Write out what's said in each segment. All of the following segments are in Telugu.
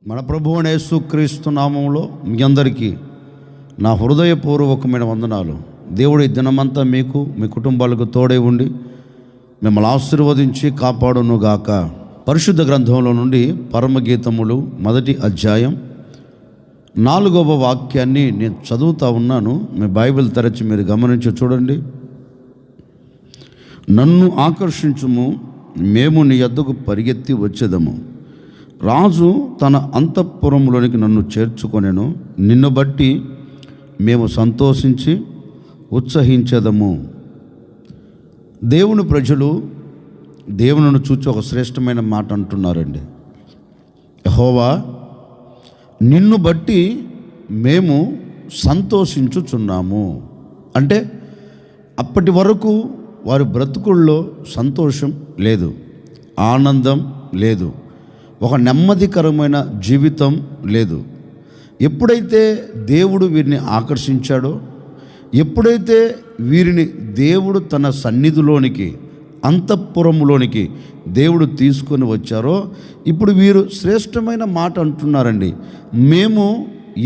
మన ప్రభువు అయిన యేసుక్రీస్తు నామములో మీ అందరికీ నా హృదయపూర్వకమైన వందనాలు. దేవుడి దినమంతా మీకు మీ కుటుంబాలకు తోడై ఉండి మిమ్మల్ని ఆశీర్వదించి కాపాడునుగాక. పరిశుద్ధ గ్రంథంలో నుండి పరమగీతములు 1వ అధ్యాయం 4వ వాక్యాన్ని నేను చదువుతా ఉన్నాను. మీ బైబిల్ తెరచి మీరు గమనించి చూడండి. నన్ను ఆకర్షించుము, మేము నీ యొద్దకు పరిగెత్తి వచ్చేదము. రాజు తన అంతఃపురంలోనికి నన్ను చేర్చుకొనెను. నిన్ను బట్టి మేము సంతోషించి ఉత్సహించేదము. దేవుని ప్రజలు దేవునిని చూచి ఒక శ్రేష్టమైన మాట అంటున్నారండి. యెహోవా, నిన్ను బట్టి మేము సంతోషించుచున్నాము. అంటే అప్పటి వరకు వారి బ్రతుకుల్లో సంతోషం లేదు, ఆనందం లేదు, ఒక నెమ్మదికరమైన జీవితం లేదు. ఎప్పుడైతే దేవుడు వీరిని ఆకర్షించాడో, ఎప్పుడైతే వీరిని దేవుడు తన సన్నిధిలోనికి అంతఃపురంలోనికి దేవుడు తీసుకొని వచ్చారో, ఇప్పుడు వీరు శ్రేష్టమైన మాట అంటున్నారండి. మేము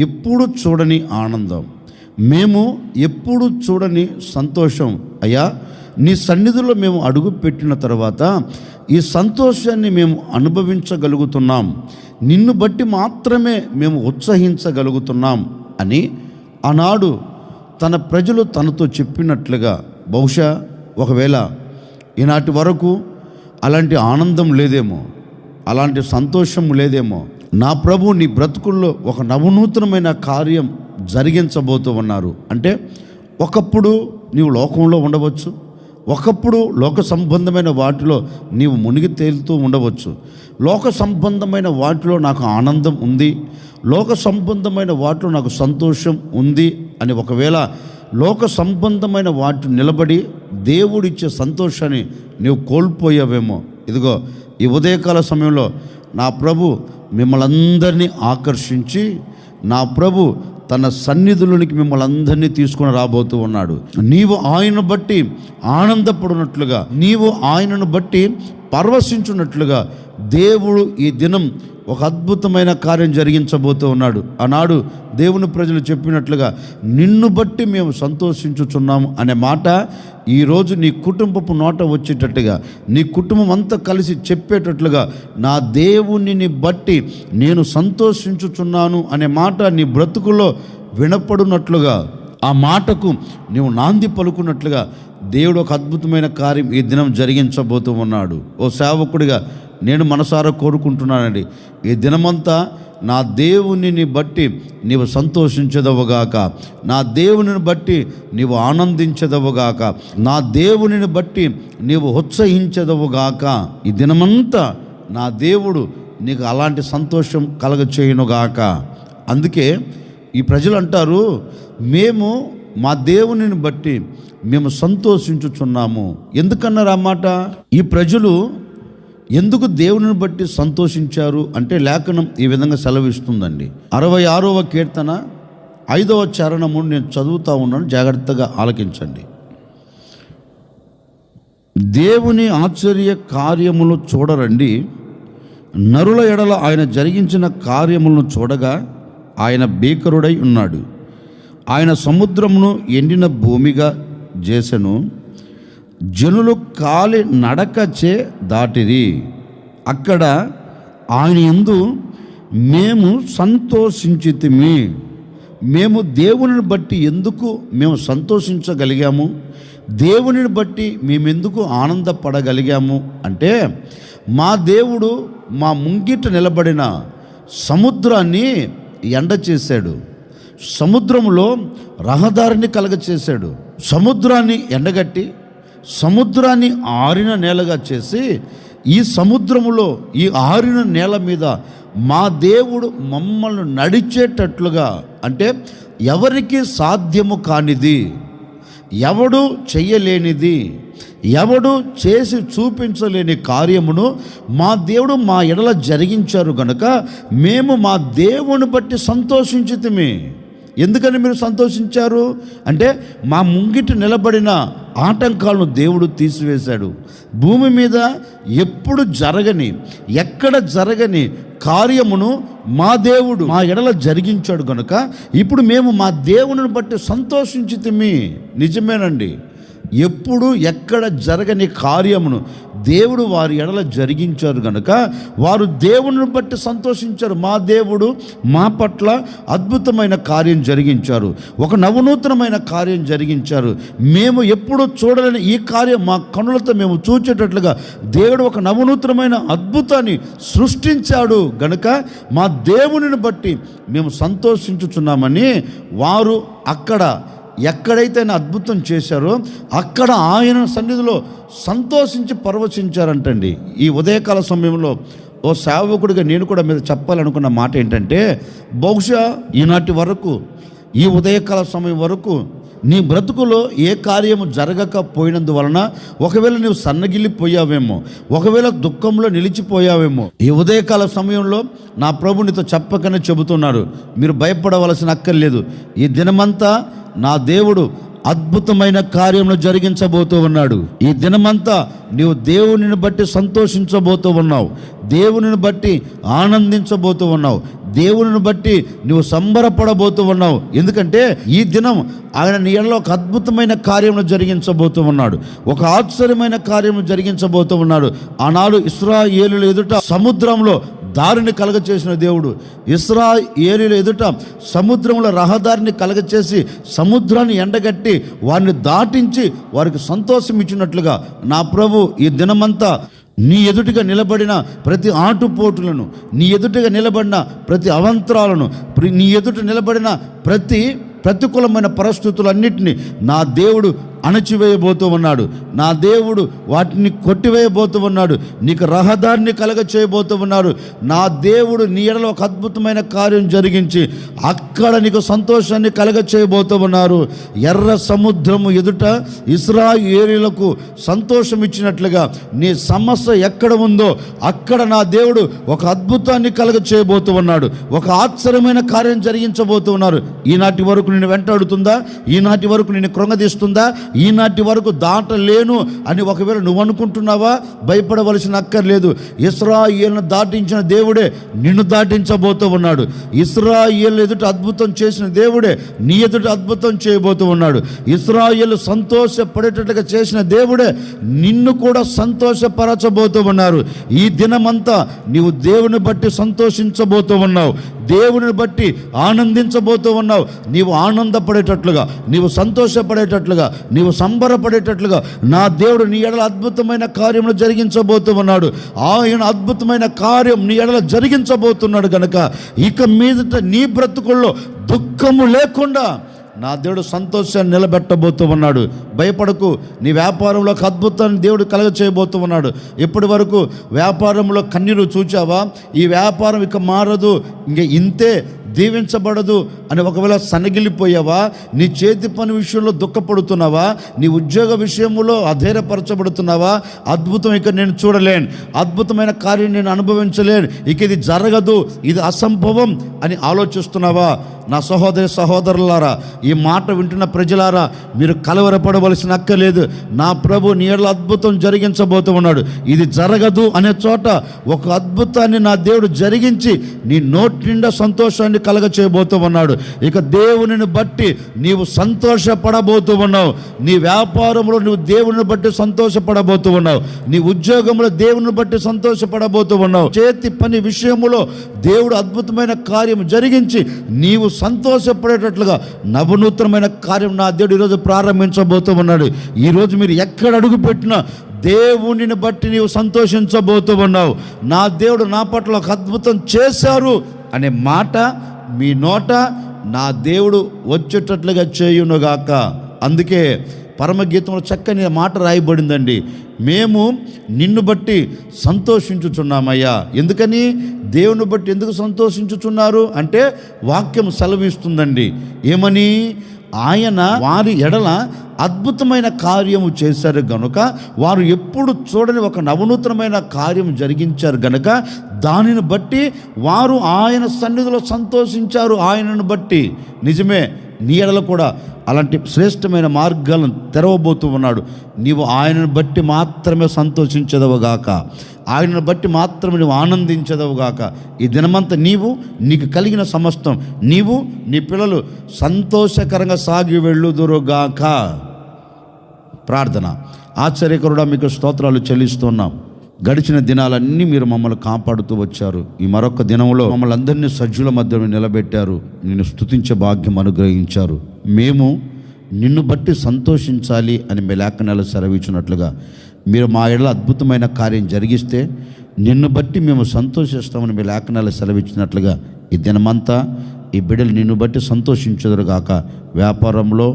ఎప్పుడు చూడని ఆనందం, మేము ఎప్పుడు చూడని సంతోషం. అయ్యా, నీ సన్నిధిలో మేము అడుగు పెట్టిన తర్వాత ఈ సంతోషాన్ని మేము అనుభవించగలుగుతున్నాం, నిన్ను బట్టి మాత్రమే మేము ఉత్సహించగలుగుతున్నాం అని ఆనాడు తన ప్రజలు తనతో చెప్పినట్లుగా, బహుశా ఒకవేళ ఈనాటి వరకు అలాంటి ఆనందం లేదేమో, అలాంటి సంతోషం లేదేమో. నా ప్రభు నీ బ్రతుకుల్లో ఒక నవనూతనమైన కార్యం జరిగించబోతూ ఉన్నారు. అంటే ఒకప్పుడు నీవు లోకంలో ఉండవచ్చు, ఒకప్పుడు లోక సంబంధమైన వాటిలో నీవు మునిగి తేలుతూ ఉండవచ్చు. లోక సంబంధమైన వాటిలో నాకు ఆనందం ఉంది, లోక సంబంధమైన వాటిలో నాకు సంతోషం ఉంది అని ఒకవేళ లోక సంబంధమైన వాటి నిలబడి దేవుడిచ్చే సంతోషాన్ని నీవు కోల్పోయావేమో. ఇదిగో ఈ ఉదయకాల సమయంలో నా ప్రభు మిమ్మల్ని అందరినీ ఆకర్షించి, నా ప్రభు తన సన్నిధిలోనికి మిమ్మల్ని అందరినీ తీసుకుని రాబోతూ ఉన్నాడు. నీవు ఆయనను బట్టి ఆనందపడినట్లుగా, నీవు ఆయనను బట్టి పరవశించున్నట్లుగా దేవుడు ఈ దినం ఒక అద్భుతమైన కార్యం జరిగించబోతూ ఉన్నాడు. ఆనాడు దేవుని ప్రజలు చెప్పినట్లుగా నిన్ను బట్టి మేము సంతోషించుచున్నాము అనే మాట ఈరోజు నీ కుటుంబపు నోట వచ్చేటట్టుగా, నీ కుటుంబం అంతా కలిసి చెప్పేటట్లుగా, నా దేవునిని బట్టి నేను సంతోషించుచున్నాను అనే మాట నీ బ్రతుకుల్లో వినపడునట్లుగా, ఆ మాటకు నీవు నాంది పలుకున్నట్లుగా దేవుడు ఒక అద్భుతమైన కార్యం ఈ దినం జరిగించబోతూ ఉన్నాడు. ఓ సేవకుడిగా నేను మనసారా కోరుకుంటున్నానండి, ఈ దినమంతా నా దేవునిని బట్టి నీవు సంతోషించదవుగాక, నా దేవునిని బట్టి నీవు ఆనందించదవుగాక, నా దేవునిని బట్టి నీవు ఉత్సహించదవుగాక. ఈ దినమంతా నా దేవుడు నీకు అలాంటి సంతోషం కలగచేయునుగాక. అందుకే ఈ ప్రజలు అంటారు, మేము మా దేవునిని బట్టి మేము సంతోషించుచున్నాము. ఎందుకన్నారు ఆ మాట? ఈ ప్రజలు ఎందుకు దేవుని బట్టి సంతోషించారు అంటే లేఖనం ఈ విధంగా సెలవిస్తుందండి. 66వ కీర్తన 5వ చరణము నేను చదువుతా ఉన్నాను, జాగ్రత్తగా ఆలకించండి. దేవుని ఆశ్చర్య కార్యములు చూడరండి, నరుల ఎడల ఆయన జరిగించిన కార్యములను చూడగా ఆయన భీకరుడై ఉన్నాడు. ఆయన సముద్రమును ఎండిన భూమిగా చేసెను, జనులు కాలి నడకచే దాటిరి. అక్కడ ఆయన యందు మేము సంతోషించితిమి. మేము దేవునిని బట్టి ఎందుకు మేము సంతోషించగలిగాము, దేవునిని బట్టి మేమెందుకు ఆనందపడగలిగాము అంటే, మా దేవుడు మా ముంగిట నిలబడిన సముద్రాన్ని ఎండ చేశాడు, సముద్రంలో రహదారిని కలగచేశాడు, సముద్రాన్ని ఎండగట్టి సముద్రాన్ని ఆరిన నేలగా చేసి, ఈ సముద్రములో ఈ ఆరిన నేల మీద మా దేవుడు మమ్మల్ని నడిచేటట్లుగా, అంటే ఎవరికి సాధ్యము కానిది, ఎవడు చెయ్యలేనిది, ఎవడు చేసి చూపించలేని కార్యమును మా దేవుడు మా ఎడల జరిగించారు గనుక మేము మా దేవుని బట్టి సంతోషించితిమి. ఎందుకని మీరు సంతోషించారు అంటే, మా ముంగిట నిలబడిన ఆటంకాలను దేవుడు తీసివేశాడు. భూమి మీద ఎప్పుడు జరగని, ఎక్కడ జరగని కార్యమును మా దేవుడు మా ఎడల జరిగించాడు గనుక ఇప్పుడు మేము మా దేవుని బట్టి సంతోషించితిమి. నిజమేనండి, ఎప్పుడు ఎక్కడ జరగని కార్యమును దేవుడు వారి ఎడల జరిగించారు గనుక వారు దేవుని బట్టి సంతోషించారు. మా దేవుడు మా పట్ల అద్భుతమైన కార్యం జరిగించారు, ఒక నవనూతనమైన కార్యం జరిగించారు. మేము ఎప్పుడూ చూడలేని ఈ కార్యం మా కనులతో మేము చూచేటట్లుగా దేవుడు ఒక నవనూతనమైన అద్భుతాన్ని సృష్టించాడు గనుక మా దేవునిని బట్టి మేము సంతోషించుచున్నామని వారు అక్కడ ఎక్కడైతే ఆయన అద్భుతం చేశారో అక్కడ ఆయన సన్నిధిలో సంతోషించి పరవశించారంటండి. ఈ ఉదయకాల సమయంలో ఓ సేవకుడిగా నేను కూడా మీరు చెప్పాలనుకున్న మాట ఏంటంటే, బహుశా ఈనాటి వరకు ఈ ఉదయకాల సమయం వరకు నీ బ్రతుకులో ఏ కార్యము జరగకపోయినందువలన ఒకవేళ నీవు సన్నగిల్లిపోయావేమో, ఒకవేళ దుఃఖంలో నిలిచిపోయావేమో, ఈ ఉదయకాల సమయంలో నా ప్రభు నీతో చెప్పకనే చెబుతున్నాడు, మీరు భయపడవలసిన అక్కర్లేదు. ఈ దినమంతా నా దేవుడు అద్భుతమైన కార్యములు జరిగించబోతూ ఉన్నాడు. ఈ దినమంతా నీవు దేవునిని బట్టి సంతోషించబోతూ ఉన్నావు, దేవునిని బట్టి ఆనందించబోతూ ఉన్నావు, దేవునిని బట్టి నువ్వు సంబరపడబోతూ ఉన్నావు. ఎందుకంటే ఈ దినం ఆయన నీ ఎడల ఒక అద్భుతమైన కార్యమును జరిగించబోతూ ఉన్నాడు, ఒక ఆశ్చర్యమైన కార్యము జరిగించబోతూ ఉన్నాడు. ఆనాడు ఇశ్రాయేలుల ఎదుట సముద్రంలో దారిని కలగచేసిన దేవుడు ఇశ్రాయేలీయుల ఎదుట సముద్రంలో రహదారిని కలగచేసి సముద్రాన్ని ఎండగట్టి వారిని దాటించి వారికి సంతోషం ఇచ్చినట్లుగా నా ప్రభు ఈ దినమంతా నీ ఎదుటిగా నిలబడిన ప్రతి ఆటుపోటులను, నీ ఎదుటిగా నిలబడిన ప్రతి అవంతరాలను, నీ ఎదుట నిలబడిన ప్రతికూలమైన పరిస్థితులన్నిటినీ నా దేవుడు అణచివేయబోతూ ఉన్నాడు. నా దేవుడు వాటిని కొట్టివేయబోతూ ఉన్నాడు. నీకు రహదారిని కలగ చేయబోతూ ఉన్నాడు. నా దేవుడు నీ ఎడల ఒక అద్భుతమైన కార్యం జరిగించి అక్కడ నీకు సంతోషాన్ని కలగ చేయబోతూ ఉన్నారు. ఎర్ర సముద్రము ఎదుట ఇశ్రాయేలీయులకు సంతోషం ఇచ్చినట్లుగా నీ సమస్య ఎక్కడ ఉందో అక్కడ నా దేవుడు ఒక అద్భుతాన్ని కలగ చేయబోతూ ఉన్నాడు, ఒక ఆశ్చర్యమైన కార్యం జరిగించబోతూ ఉన్నారు. ఈనాటి వరకు నిన్ను వెంటాడుతుందా? ఈనాటి వరకు నిన్ను కృంగదీస్తుందా? ఈనాటి వరకు దాటలేను అని ఒకవేళ నువ్వు అనుకుంటున్నావా? భయపడవలసిన అక్కర్లేదు. ఇశ్రాయేలును దాటించిన దేవుడే నిన్ను దాటించబోతూ ఉన్నాడు. ఇశ్రాయేలు ఎదుట అద్భుతం చేసిన దేవుడే నీ ఎదుట అద్భుతం చేయబోతూ ఉన్నాడు. ఇశ్రాయేలు సంతోషపడేటట్లుగా చేసిన దేవుడే నిన్ను కూడా సంతోషపరచబోతూ ఉన్నారు. ఈ దినమంతా నీవు దేవుని బట్టి సంతోషించబోతూ ఉన్నావు, దేవుని బట్టి ఆనందించబోతూ ఉన్నావు. నీవు ఆనందపడేటట్లుగా, నీవు సంతోషపడేటట్లుగా, నీవు సంబరపడేటట్లుగా నా దేవుడు నీ ఎడల అద్భుతమైన కార్యములు జరిగించబోతూ ఉన్నాడు. ఆయన అద్భుతమైన కార్యం నీ ఎడల జరిగించబోతున్నాడు కనుక ఇక మీదట నీ బ్రతుకుల్లో దుఃఖము లేకుండా నా దేవుడు సంతోషాన్ని నిలబెట్టబోతూ ఉన్నాడు. భయపడకు. నీ వ్యాపారంలో ఒక అద్భుతాన్ని దేవుడు కలగ చేయబోతూ ఉన్నాడు. ఇప్పటి వరకు వ్యాపారంలో కన్నీరు చూచావా? ఈ వ్యాపారం ఇక మారదు, ఇంక ఇంతే, దీవించబడదు అని ఒకవేళ సన్నగిల్లిపోయావా? నీ చేతి పని విషయంలో దుఃఖపడుతున్నావా? నీ ఉద్యోగ విషయంలో అధైర్యపరచబడుతున్నావా? అద్భుతం ఇక నేను చూడలేను, అద్భుతమైన కార్యం నేను అనుభవించలేను, ఇక ఇది జరగదు, ఇది అసంభవం అని ఆలోచిస్తున్నావా? నా సహోదరులారా, ఈ మాట వింటున్న ప్రజలారా, మీరు కలవరపడవలసిన అక్కర్లేదు. నా ప్రభు నీ ఎడల అద్భుతం జరిగించబోతూ ఉన్నాడు. ఇది జరగదు అనే చోట ఒక అద్భుతాన్ని నా దేవుడు జరిగించి నీ నోటి నిండా సంతోషాన్ని కలగ చేయబోతూ ఉన్నాడు. ఇక దేవునిని బట్టి నీవు సంతోషపడబోతూ ఉన్నావు. నీ వ్యాపారంలో నువ్వు దేవుని బట్టి సంతోషపడబోతూ ఉన్నావు. నీ ఉద్యోగంలో దేవుని బట్టి సంతోషపడబోతూ ఉన్నావు. చేతి పని విషయంలో దేవుడు అద్భుతమైన కార్యం జరిగించి నీవు సంతోషపడేటట్లుగా నవనూతనమైన కార్యం నా దేవుడు ఈరోజు ప్రారంభించబోతూ ఉన్నాడు. ఈరోజు మీరు ఎక్కడ అడుగు పెట్టినా దేవునిని బట్టి నీవు సంతోషించబోతూ ఉన్నావు. నా దేవుడు నా పట్ల ఒక అద్భుతం చేశారు అనే మాట మీ నోట నా దేవుడు వచ్చేటట్లుగా చేయునుగాక. అందుకే పరమగీతంలో చక్కని మాట రాయబడిందండి, మేము నిన్ను బట్టి సంతోషించుచున్నామయ్యా. ఎందుకని? దేవుని బట్టి ఎందుకు సంతోషించుచున్నారు అంటే వాక్యం సెలవిస్తుందండి. ఏమని? ఆయన వారి ఎడల అద్భుతమైన కార్యము చేశారు గనుక, వారు ఎప్పుడు చూడని ఒక నవనూతనమైన కార్యం జరిగించారు గనుక దానిని బట్టి వారు ఆయన సన్నిధిలో సంతోషించారు. ఆయనను బట్టి నిజమే, నీ ఎడల కూడా అలాంటి శ్రేష్టమైన మార్గాలను తెరవబోతూ ఉన్నాడు. నీవు ఆయనను బట్టి మాత్రమే సంతోషించదవుగాక, ఆయనను బట్టి మాత్రమే నువ్వు ఆనందించదవుగాక. ఈ దినమంతా నీకు కలిగిన సమస్తం, నీవు నీ పిల్లలు సంతోషకరంగా సాగి వెళ్ళుదురుగాక. ప్రార్థన. ఆశ్చర్యకరుడా, మీకు స్తోత్రాలు చెల్లిస్తున్నాం. గడిచిన దినాలన్నీ మీరు మమ్మల్ని కాపాడుతూ వచ్చారు. ఈ మరొక దినంలో మమ్మల్ని అందరినీ సజ్జుల మధ్యలో నిలబెట్టారు. నిన్ను స్తుతించే భాగ్యం అనుగ్రహించారు. మేము నిన్ను బట్టి సంతోషించాలి అని మీ లేఖనాలు సెలవిచ్చినట్లుగా మీరు మా ఎడల అద్భుతమైన కార్యం జరిగిస్తే నిన్ను బట్టి మేము సంతోషిస్తామని మీ లేఖనాలు సెలవిచ్చినట్లుగా ఈ దినమంతా ఈ బిడ్డలు నిన్ను బట్టి సంతోషించదురుగాక. వ్యాపారంలో,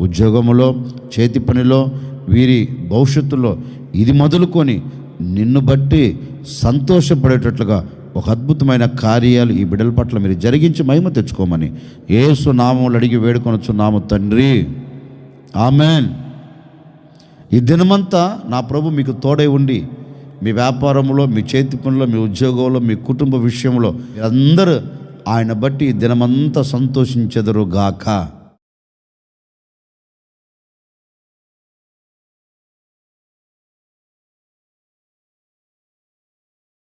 ఉద్యోగంలో, చేతి పనిలో, వీరి భవిష్యత్తులో ఇది మొదలుకొని నిన్ను బట్టి సంతోషపడేటట్లుగా ఒక అద్భుతమైన కార్యాలు ఈ బిడ్డల పట్ల మీరు జరిగించి మహిమ తెచ్చుకోమని యేసు నామములో అడిగి వేడుకొనుచున్నాము తండ్రి, ఆమెన్. ఈ దినమంతా నా ప్రభు మీకు తోడై ఉండి మీ వ్యాపారంలో, మీ చేతి పనిలో, మీ ఉద్యోగంలో, మీ కుటుంబ విషయంలో అందరూ ఆయన బట్టి ఈ దినమంతా సంతోషించెదరుగాక.